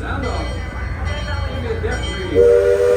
Sound off. Give me a depth reading.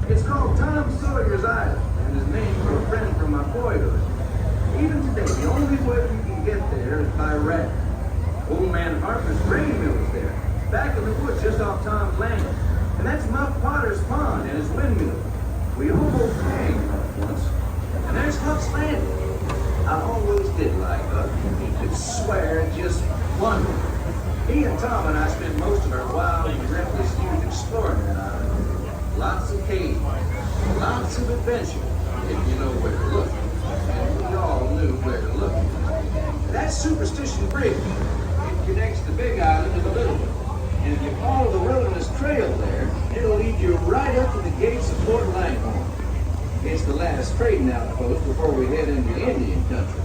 It's called Tom Sawyer's Island, and is named for a friend from my boyhood. Even today, the only way you can get there is by raft. Old man Harper's grain mill is there, back in the woods just off Tom's land. And that's Muff Potter's pond and his windmill. We almost hanged Muff once. And there's Huck's Landing. I always did like Huck. He could swear and just wonder. He and Tom and I spent most of our wild and reckless youth exploring that island. Lots of caves, lots of adventure, if you know where to look. And we all knew where to look. That Superstition Bridge, it connects the Big Island to the Little one. And if you follow the Wilderness Trail there, it'll lead you right up to the gates of Fort Langhorne. It's the last trading outpost before we head into Indian country.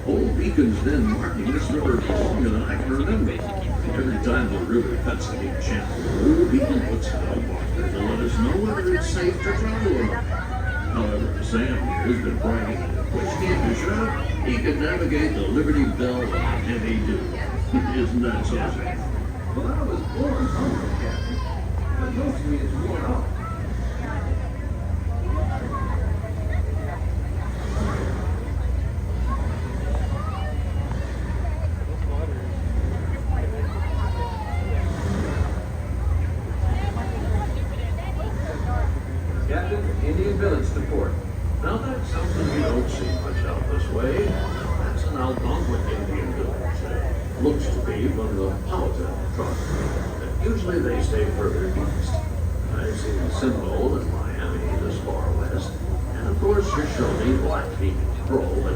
Old Beacon's been marking this river longer than I can remember. Every time the river cuts a big channel, Old Beacon puts out a marker to let us know whether it's safe to travel or not. However, Sam here has been bragging that if push came to shove, he could navigate the Liberty Belle like a heavy dude. Isn't that so, Sam? Well, I was born hungry, Captain. But most of me is worn off. Captain, Indian village to port. Now that's something you don't see much out this way. That's an Algonquin Indian village. Looks to be from the Powhatan tribe. Usually they stay further east. I've seen Seminole and Miami this far west. And of course Shoshone, Blackfeet, and Crow, but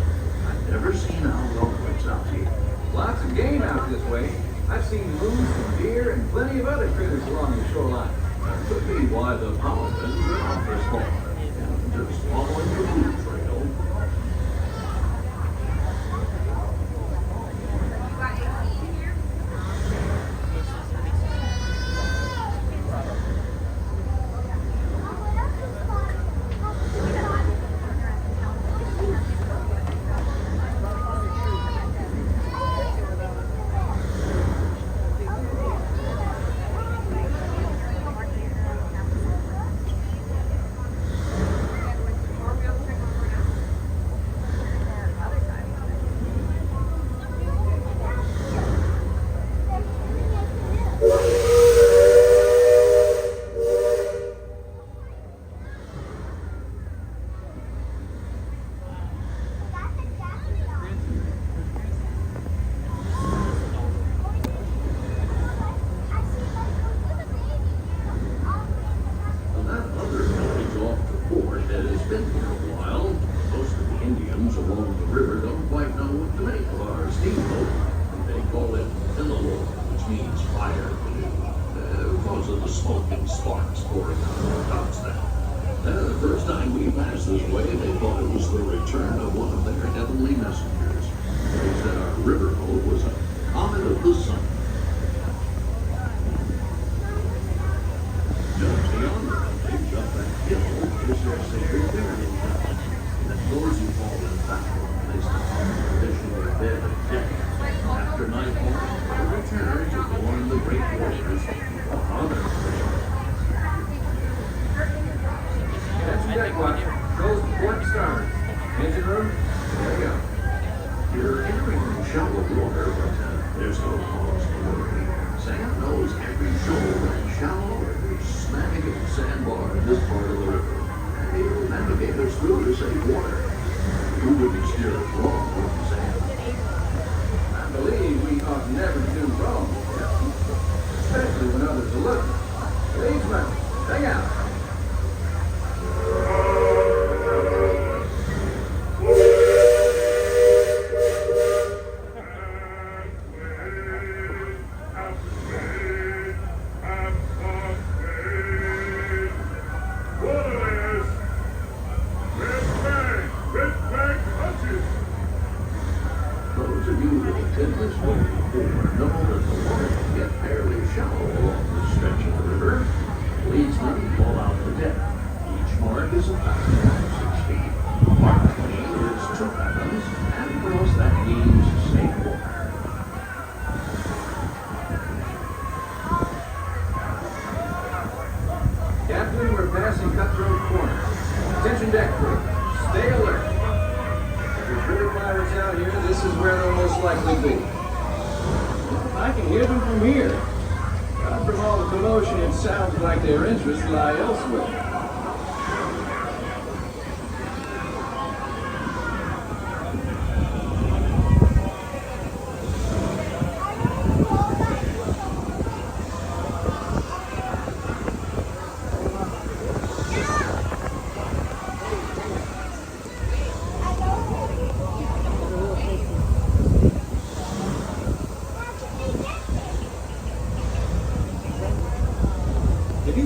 I've never seen Algonquins out here. Lots of game out this way. I've seen moose and deer and plenty of other critters along the shoreline. That could be why the Powhatans are out this far. And just following the food trail.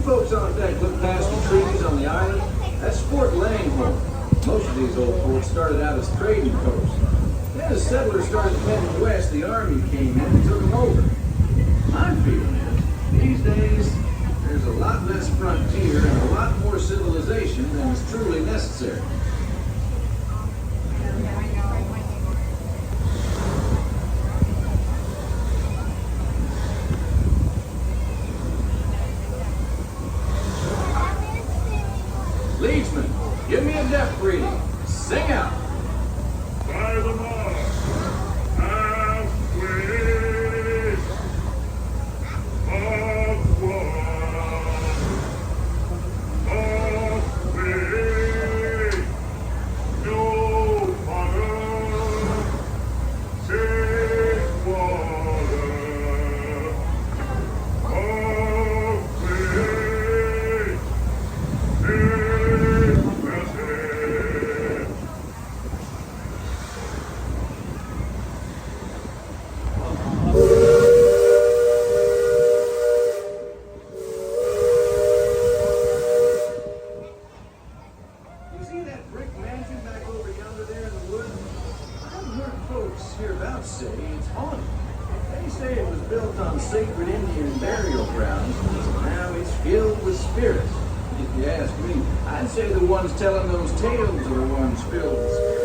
Folks on deck look past the trees on the island. That's Fort Langhorne. Most of these old forts started out as trading posts. There's settlers started heading west, the army came in and took them over. My feeling is, these days, there's a lot less frontier and a lot more civilization than is truly necessary. Leadsman, give me a depth reading. Sing out. By the mark, halfway of one, halfway, no fire, take water, halfway, take message. You see that brick mansion back over yonder there in the woods? I've heard folks hereabouts say it's haunted. They say it was built on sacred Indian burial grounds, and now it's filled with spirits. If you ask me, I'd say the ones telling those tales are the ones filled with spirits.